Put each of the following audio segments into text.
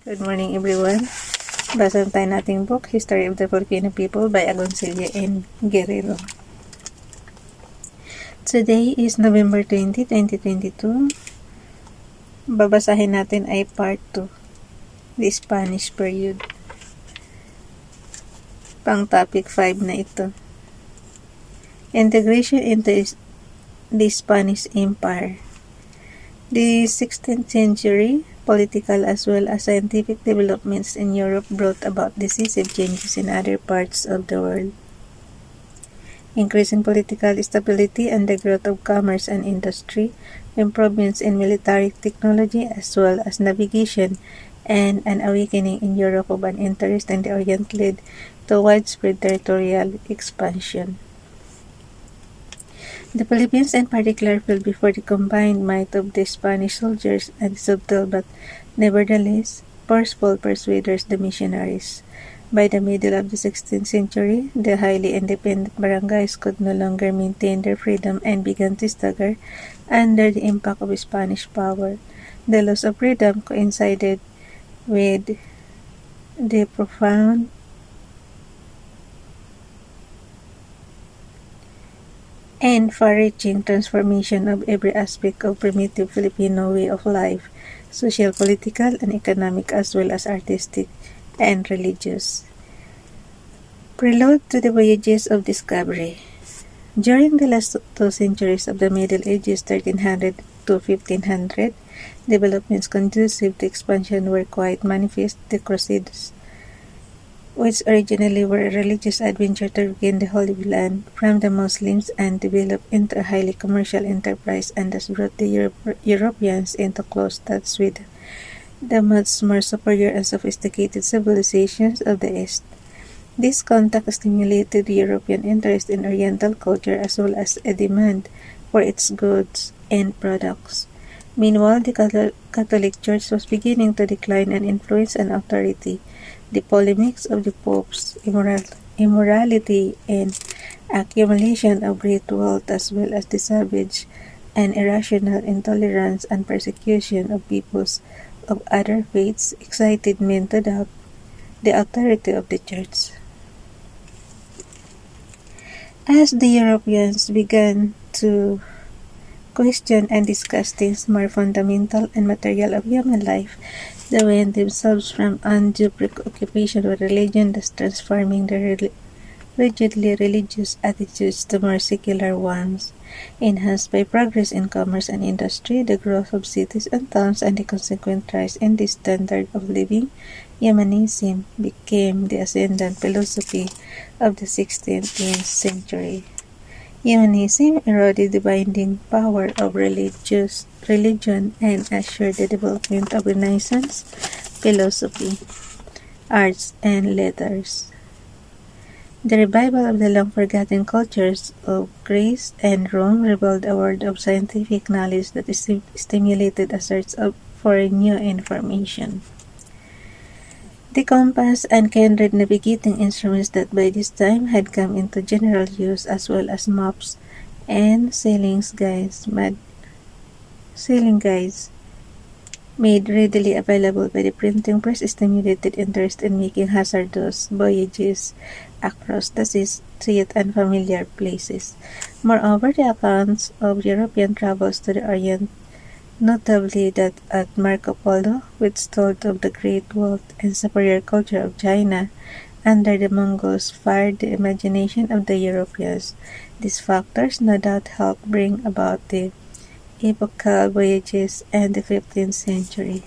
Good morning everyone. Basahin tayo nating book, History of the Filipino People by Agoncillo and Guerrero. Today is November 20, 2022. Babasahin natin ay part 2, the Spanish period. Pang topic 5 na ito. Integration into the Spanish Empire. The 16th century political as well as scientific developments in Europe brought about decisive changes in other parts of the world. Increasing political stability and the growth of commerce and industry, improvements in military technology as well as navigation, and an awakening in Europe of an interest in the Orient led to widespread territorial expansion. The Philippines in particular fell before the combined might of the Spanish soldiers and subtle but nevertheless forceful persuaders, the missionaries. By the middle of the 16th century, the highly independent barangays could no longer maintain their freedom and began to stagger under the impact of Spanish power. The loss of freedom coincided with the profound and far-reaching transformation of every aspect of primitive Filipino way of life, social, political, and economic as well as artistic and religious. Prelude to the Voyages of Discovery. During the last 2 centuries of the Middle Ages 1300 to 1500, developments conducive to expansion were quite manifest. The Crusades, which originally were a religious adventure to regain the Holy Land from the Muslims and developed into a highly commercial enterprise, and thus brought the Europeans into close touch with the much more superior and sophisticated civilizations of the East. This contact stimulated the European interest in Oriental culture as well as a demand for its goods and products. Meanwhile, the Catholic Church was beginning to decline in influence and authority. The polemics of the popes, immorality, and accumulation of great wealth, as well as the savage and irrational intolerance and persecution of peoples of other faiths, excited men to doubt the authority of the Church. As the Europeans began to question and discuss things more fundamental and material of human life, they weaned themselves from undue preoccupation with religion, thus transforming their rigidly religious attitudes to more secular ones. Enhanced by progress in commerce and industry, the growth of cities and towns, and the consequent rise in the standard of living, humanism became the ascendant philosophy of the 16th century. Humanism eroded the binding power of religion and assured the development of Renaissance philosophy, arts, and letters. The revival of the long-forgotten cultures of Greece and Rome revealed a world of scientific knowledge that stimulated a search for new information. The compass and kindred navigating instruments that by this time had come into general use, as well as maps and sailing guides made readily available by the printing press, stimulated interest in making hazardous voyages across the seas to yet unfamiliar places. Moreover, the accounts of European travels to the Orient, notably that at Marco Polo, which told of the great wealth and superior culture of China under the Mongols, fired the imagination of the Europeans. These factors no doubt helped bring about the epochal voyages and the 15th century.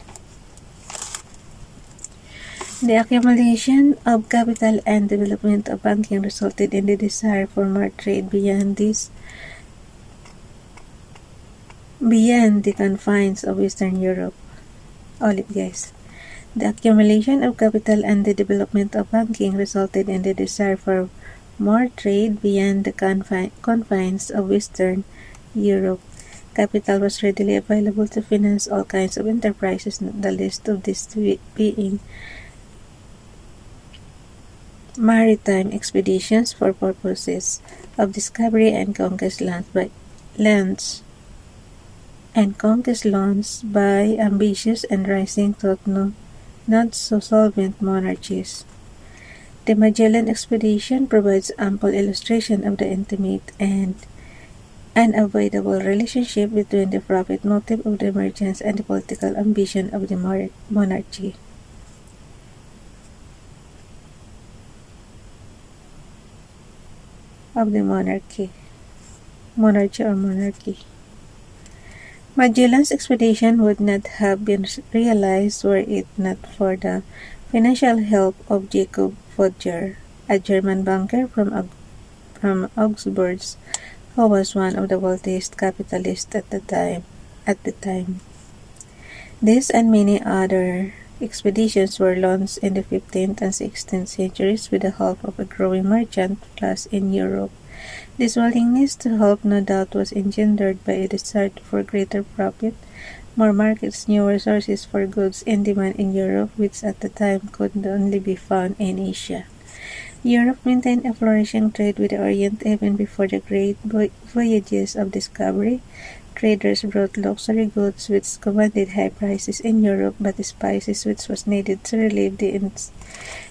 The accumulation of capital and development of banking resulted in the desire for more trade beyond the confines of Western Europe. The accumulation of capital and the development of banking resulted in the desire for more trade beyond the confines of Western Europe. Capital was readily available to finance all kinds of enterprises, not the least of these being maritime expeditions for purposes of discovery and conquest lands by ambitious and rising not so solvent monarchies. The Magellan Expedition provides ample illustration of the intimate and unavoidable relationship between the profit motive of the merchants and the political ambition of the monarchy. Monarchy. Magellan's expedition would not have been realized were it not for the financial help of Jacob Fodger, a German banker from Augsburg, who was one of the wealthiest capitalists at the time. This and many other expeditions were launched in the 15th and 16th centuries with the help of a growing merchant class in Europe. This willingness to help no doubt was engendered by a desire for greater profit, more markets, newer sources for goods in demand in Europe, which at the time could only be found in Asia. Europe maintained a flourishing trade with the Orient even before the great voyages of discovery. Traders brought luxury goods which commanded high prices in Europe, but spices which was needed to relieve the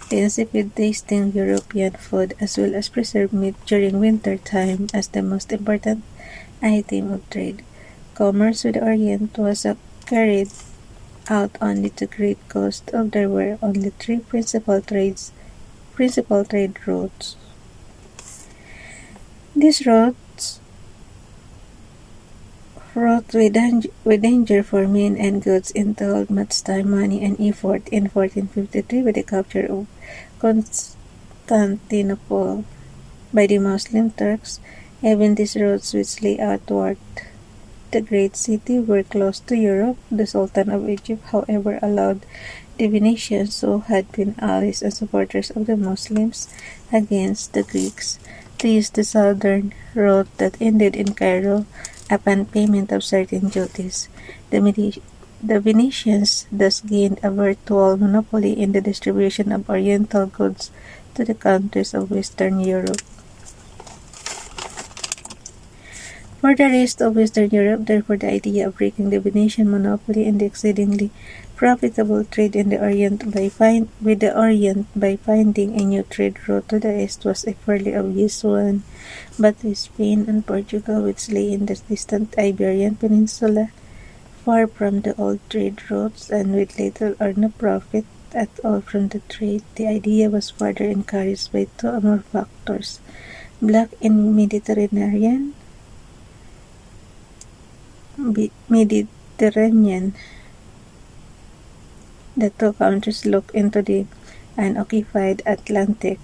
insipid-tasting European food, as well as preserved meat during winter time as the most important item of trade. Commerce with the Orient was carried out only to great cost of there were only three principal trade routes. These routes fraught with danger for men and goods entailed much time, money, and effort. In 1453, with the capture of Constantinople by the Muslim Turks, even these roads which lay outward the great city were closed to Europe. The Sultan of Egypt, however, allowed the Venetians, who had been allies and supporters of the Muslims against the Greeks, to use the southern road that ended in Cairo upon payment of certain duties. The Venetians thus gained a virtual monopoly in the distribution of Oriental goods to the countries of Western Europe. For the rest of Western Europe, therefore, the idea of breaking the Venetian monopoly in the exceedingly profitable trade in the Orient with the Orient by finding a new trade route to the east was a fairly obvious one, but with Spain and Portugal, which lay in the distant Iberian Peninsula, far from the old trade routes, and with little or no profit at all from the trade, the idea was further encouraged by two more factors. Black and Mediterranean, the two countries look into the unoccupied Atlantic.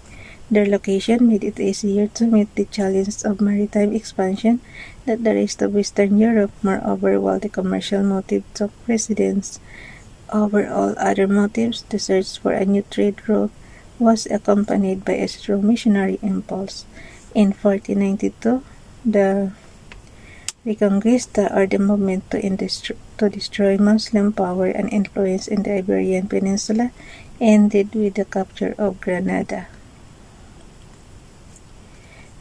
Their location made it easier to meet the challenge of maritime expansion than the rest of Western Europe. Moreover, while the commercial motive took precedence over all other motives, the search for a new trade route was accompanied by a strong missionary impulse. In 1492, the Reconquista, or the movement to destroy Muslim power and influence in the Iberian Peninsula, ended with the capture of Granada.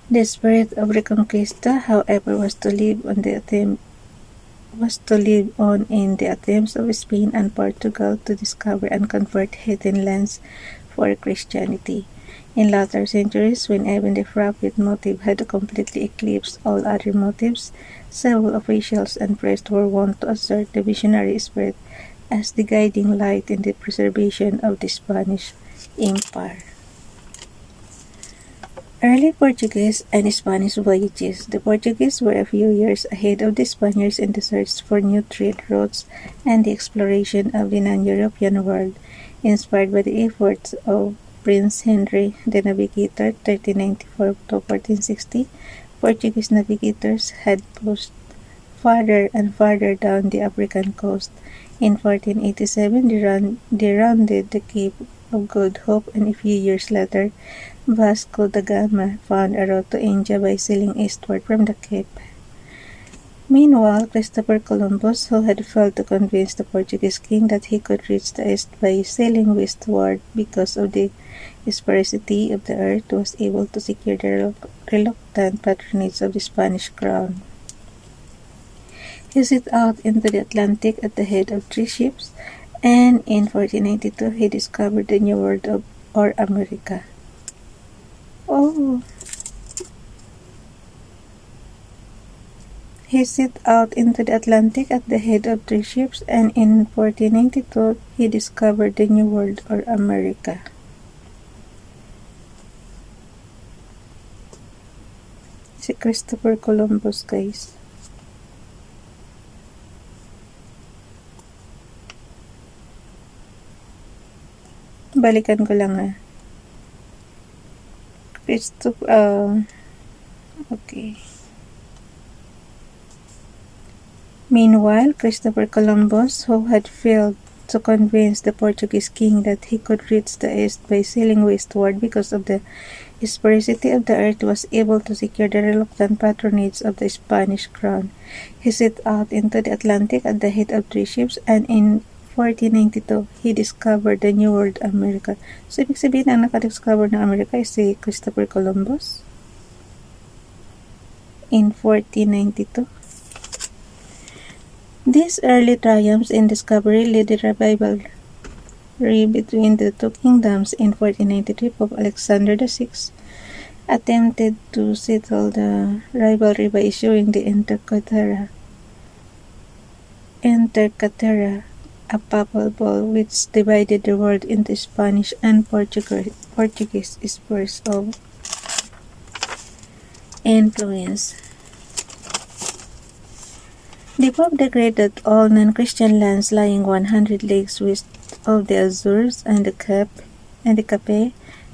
The spirit of Reconquista, however, was to live on in the attempts of Spain and Portugal to discover and convert heathen lands for Christianity. In latter centuries, when even the profit motive had completely eclipsed all other motives, several officials and priests were wont to assert the missionary spirit as the guiding light in the preservation of the Spanish Empire. Early Portuguese and Spanish voyages. The Portuguese were a few years ahead of the Spaniards in the search for new trade routes and the exploration of the non-European world. Inspired by the efforts of Prince Henry the Navigator, 1394 to 1460, Portuguese navigators had pushed farther and farther down the African coast. In 1487, they rounded the Cape of Good Hope, and a few years later, Vasco da Gama found a route to India by sailing eastward from the Cape. Meanwhile, Christopher Columbus, who had failed to convince the Portuguese king that he could reach the east by sailing westward because of the sparsity of the earth, was able to secure the reluctant patronage of the Spanish crown. He set out into the Atlantic at the head of 3 ships, And in 1492, he discovered the New World or America. Oh! He set out into the Atlantic at the head of 3 ships, and in 1492, he discovered the New World or America. Si Christopher Columbus, guys. Balikan ko lang okay. Meanwhile, Christopher Columbus, who had failed to convince the Portuguese king that he could reach the east by sailing westward because of the sparsity of the earth, was able to secure the reluctant patronage of the Spanish crown. He set out into the Atlantic at the head of 3 ships, and in 1492, he discovered the New World America. So, ibig sabihin, ang nakadiscover ng Amerika ay si Christopher Columbus in 1492. These early triumphs in discovery led to rivalry between the two kingdoms. In 1493, Pope Alexander VI attempted to settle the rivalry by issuing the Intercaetera, a papal bull which divided the world into Spanish and Portuguese spheres of influence. The Pope declared that all non-Christian lands lying 100 leagues west of the Azores and the Cape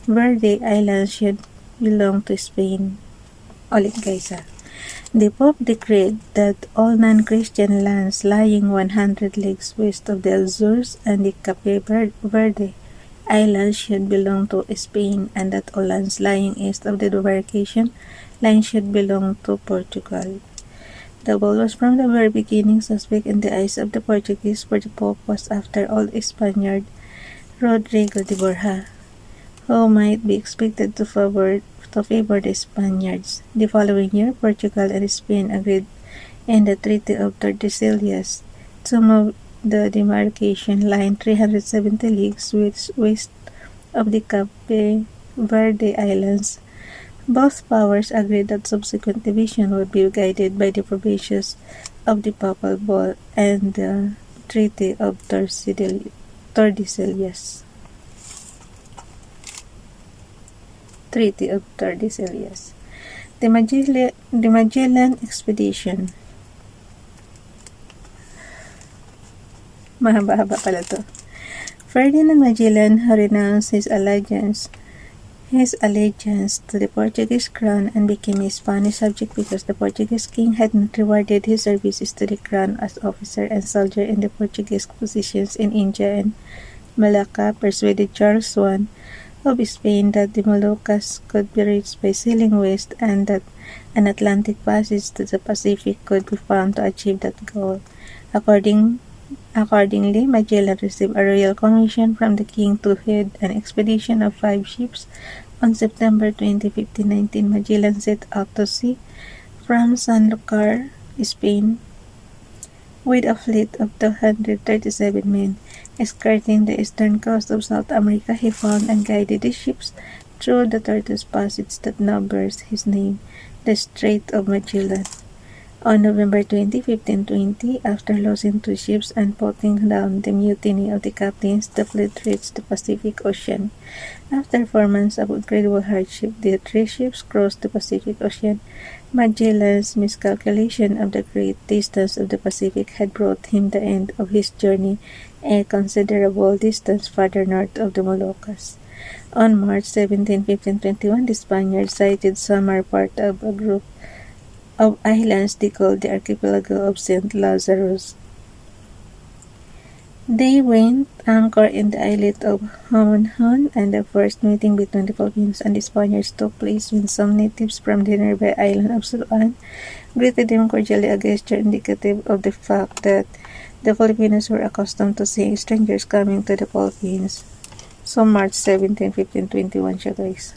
Verde Islands should belong to Spain. Ulit guys The Pope decreed that all non-Christian lands lying 100 leagues west of the Azores and the Cape Verde Islands should belong to Spain, and that all lands lying east of the demarcation line should belong to Portugal. The bull was from the very beginning suspect in the eyes of the Portuguese, for the Pope was after all a Spaniard, Rodrigo de Borja, who might be expected to favor the Spaniards. The following year, Portugal and Spain agreed in the Treaty of Tordesillas to move the demarcation line 370 leagues west of the Cape Verde Islands. Both powers agreed that subsequent division would be guided by the provisions of the Papal Bull and the Treaty of Tordesillas. Treaty of Tordesillas. The Magellan Expedition. Mahaba-haba pala to. Ferdinand Magellan, who renounced his allegiance to the Portuguese crown and became a Spanish subject because the Portuguese king had not rewarded his services to the crown as officer and soldier in the Portuguese positions in India and Malacca, persuaded Charles I of Spain that the Moluccas could be reached by sailing west and that an Atlantic passage to the Pacific could be found to achieve that goal. Accordingly, Magellan received a royal commission from the king to head an expedition of 5 ships. On September 20, 1519, Magellan set out to sea from Sanlúcar, Spain, with a fleet of 237 men. Skirting the eastern coast of South America, he found and guided the ships through the tortuous passage that now bears his name, the Strait of Magellan. On November 20, 1520, after losing 2 ships and putting down the mutiny of the captains, the fleet reached the Pacific Ocean. After 4 months of incredible hardship, the 3 ships crossed the Pacific Ocean. Magellan's miscalculation of the great distance of the Pacific had brought him the end of his journey a considerable distance farther north of the Moluccas. On March 17, 1521, the Spaniards sighted Samar, part of a group of islands they called the archipelago of St. Lazarus. They went anchor in the islet of Homonhon, and the first meeting between the Philippines and the Spaniards took place when some natives from the nearby island of Suluan greeted them cordially, a gesture indicative of the fact that the Filipinos were accustomed to seeing strangers coming to the Philippines. So, March 17, 1521 siya, guys.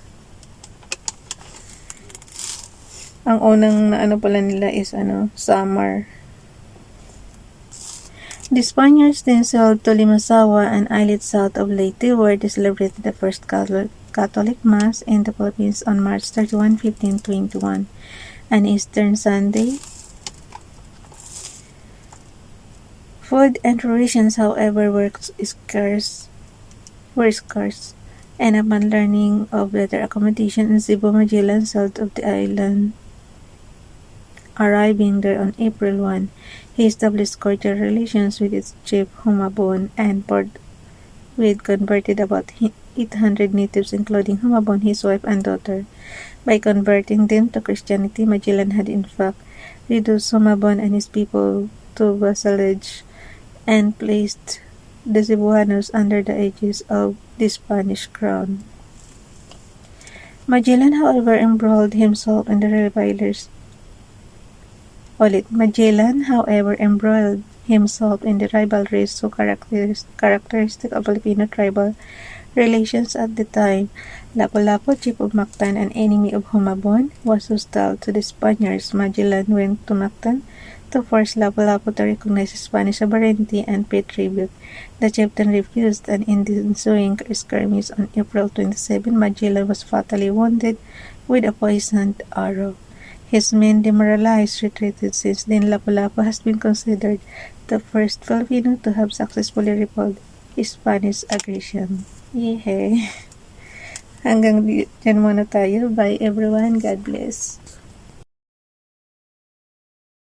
Ang unang na pala nila is Samar. The Spaniards then sailed to Limasawa, an islet south of Leyte, where they celebrated the first Catholic Mass in the Philippines on March 31, 1521, an Easter Sunday. Food and provisions, however, were scarce, and upon learning of better accommodation in Cebu, Magellan sailed of the island. Arriving there on April 1, he established cordial relations with its chief Humabon and forthwith converted about 800 natives, including Humabon, his wife, and daughter. By converting them to Christianity, Magellan had in fact reduced Humabon and his people to vassalage and placed the Cebuanos under the aegis of the Spanish crown. Magellan, however, embroiled himself in the rivalries so characteristic of Filipino tribal relations at the time. Lapu-Lapu, chief of Mactan, an enemy of Humabon, was hostile to the Spaniards. Magellan went to Mactan to force Lapu-Lapu to recognize Spanish sovereignty and pay tribute. The chieftain refused, and in the ensuing skirmish on April 27, Magellan was fatally wounded with a poisoned arrow. His men, demoralized, retreated. Since then, Lapu-Lapu has been considered the first Filipino to have successfully repelled Spanish aggression. Yehey! Hanggang dyan muna tayo. Bye everyone. God bless.